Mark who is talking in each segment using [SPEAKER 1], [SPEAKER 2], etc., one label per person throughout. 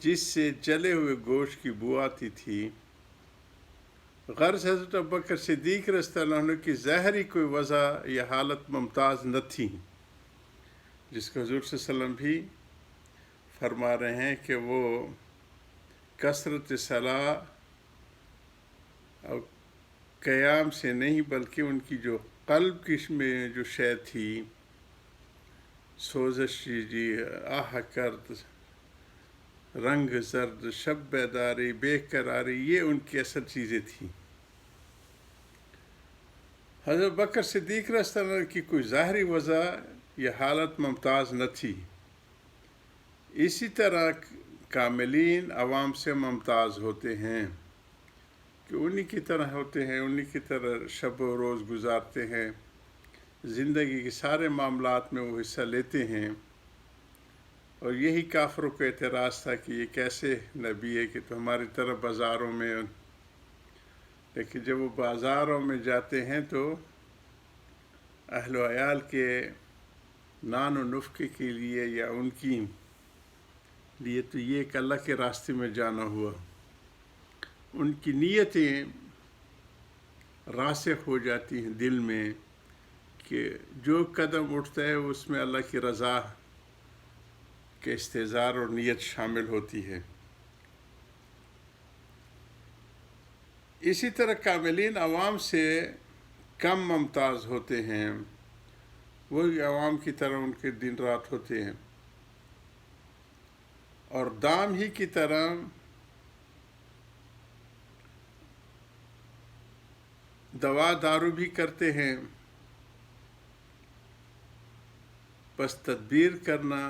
[SPEAKER 1] جس سے جلے ہوئے گوشت کی بو آتی تھی۔ غرض حضرت ابوبکر صدیق رضی اللہ عنہ کی ظاہری کوئی وجہ یا حالت ممتاز نہ تھی، جس کو حضور صلی اللہ علیہ وسلم بھی فرما رہے ہیں کہ وہ کثرت صلاح اور قیام سے نہیں بلکہ ان کی جو قلب کی میں جو شے تھی، سوزش جی، آہ کرد، رنگ زرد، شب بیداری، بے قراری، یہ ان کی اصل چیزیں تھیں۔ حضرت بکر صدیق رضی اللہ عنہ کی کوئی ظاہری وجہ یا حالت ممتاز نہ تھی۔ اسی طرح کاملین عوام سے ممتاز ہوتے ہیں کہ انہی کی طرح ہوتے ہیں، انہی کی طرح شب و روز گزارتے ہیں، زندگی کے سارے معاملات میں وہ حصہ لیتے ہیں۔ اور یہی کافروں کو اعتراض تھا کہ یہ کیسے نبی ہے کہ تو ہماری طرح بازاروں میں، لیکن جب وہ بازاروں میں جاتے ہیں تو اہل و عیال کے نان و نفقے کے لیے یا ان کی لیے تو یہ ایک اللہ کے راستے میں جانا ہوا۔ ان کی نیتیں راسخ ہو جاتی ہیں دل میں کہ جو قدم اٹھتا ہے اس میں اللہ کی رضا کے استحضار اور نیت شامل ہوتی ہے۔ اسی طرح کاملین عوام سے کم ممتاز ہوتے ہیں، وہی عوام کی طرح ان کے دن رات ہوتے ہیں، اور دام ہی کی طرح دوا دارو بھی کرتے ہیں۔ بس تدبیر کرنا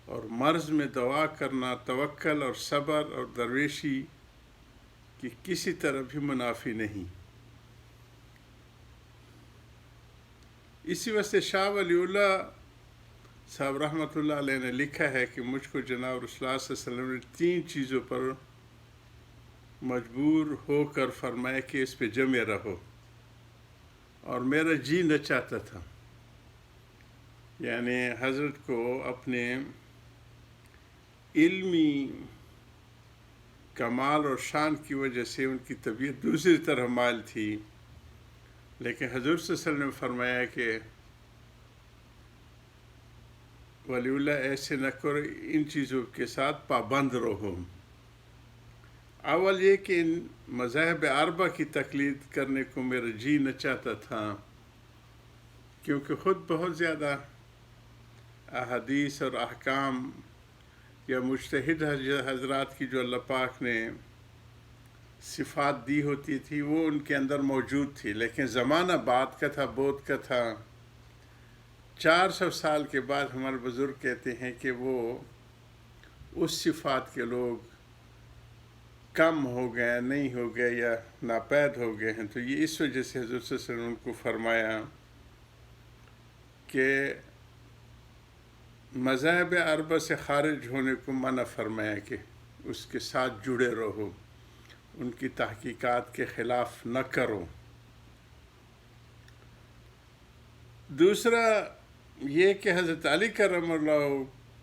[SPEAKER 1] اور مرض میں دوا کرنا، توکل اور صبر اور درویشی کی کسی طرح بھی منافی نہیں۔ اسی وجہ سے شاہ ولی اللہ صاحب رحمۃ اللہ علیہ نے لکھا ہے کہ مجھ کو جناب رسول اللہ صلی اللہ علیہ وسلم نے 3 چیزوں پر مجبور ہو کر فرمایا کہ اس پہ جمے رہو، اور میرا جی نہ چاہتا تھا۔ یعنی حضرت کو اپنے علمی کمال اور شان کی وجہ سے ان کی طبیعت دوسری طرح مائل تھی، لیکن حضور صلی اللہ علیہ وسلم نے فرمایا کہ ولی اللہ ایسے نہ کرو، ان چیزوں کے ساتھ پابند رہو۔ اول یہ کہ ان مذاہب اربعہ کی تقلید کرنے کو میرا جی نہ چاہتا تھا، کیونکہ خود بہت زیادہ احادیث اور احکام یا مجتہد حضرات کی جو اللہ پاک نے صفات دی ہوتی تھی وہ ان کے اندر موجود تھی، لیکن زمانہ بعد کا تھا، بود کا تھا۔ 400 سال کے بعد ہمارے بزرگ کہتے ہیں کہ وہ اس صفات کے لوگ کم ہو گئے، نہیں ہو گئے یا ناپید ہو گئے ہیں۔ تو یہ اس وجہ سے حضور صلی اللہ علیہ وسلم کو فرمایا کہ مذاہب اربعہ سے خارج ہونے کو منع فرمایا کہ اس کے ساتھ جڑے رہو، ان کی تحقیقات کے خلاف نہ کرو۔ دوسرا یہ کہ حضرت علی کرم اللہ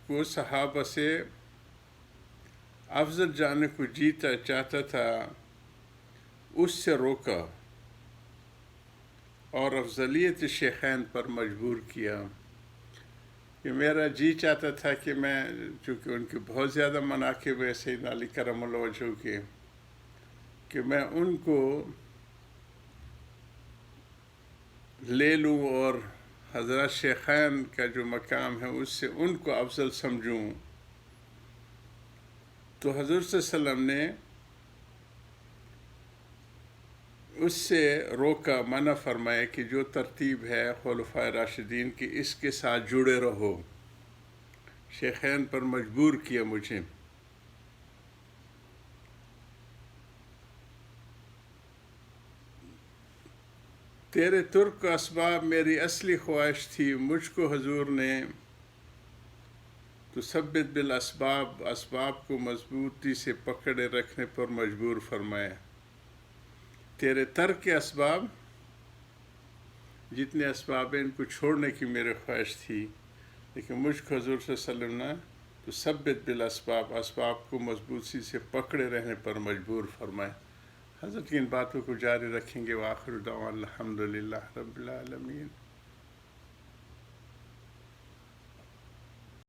[SPEAKER 1] کو صحابہ سے افضل جانے کو جیتا چاہتا تھا، اس سے روکا اور افضلیت شیخین پر مجبور کیا۔ کہ میرا جی چاہتا تھا کہ میں، چونکہ ان کے بہت زیادہ مناقب ہے سیدنا علی کرم اللہ وجہہ کے، کہ میں ان کو لے لوں اور حضرت شیخین کا جو مقام ہے اس سے ان کو افضل سمجھوں۔ تو حضور صلی اللہ علیہ وسلم نے اس سے روکا، منع فرمایا کہ جو ترتیب ہے خلفائے راشدین کی اس کے ساتھ جڑے رہو۔ شیخین پر مجبور کیا مجھے۔ تیرے ترک اسباب میری اصلی خواہش تھی، مجھ کو حضور نے تو ثبت بالاسباب، اسباب کو مضبوطی سے پکڑے رکھنے پر مجبور فرمایا۔ تیرے ترک کے اسباب، جتنے اسباب ہیں ان کو چھوڑنے کی میری خواہش تھی، لیکن مجھ کو حضور صلی اللہ علیہ وسلم نے تو ثبت بالاسباب، اسباب کو مضبوطی سے پکڑے رہنے پر مجبور فرمائے۔ حضرت کی ان باتوں کو جاری رکھیں گے۔ وآخر دعوانا الحمدللہ رب العالمین۔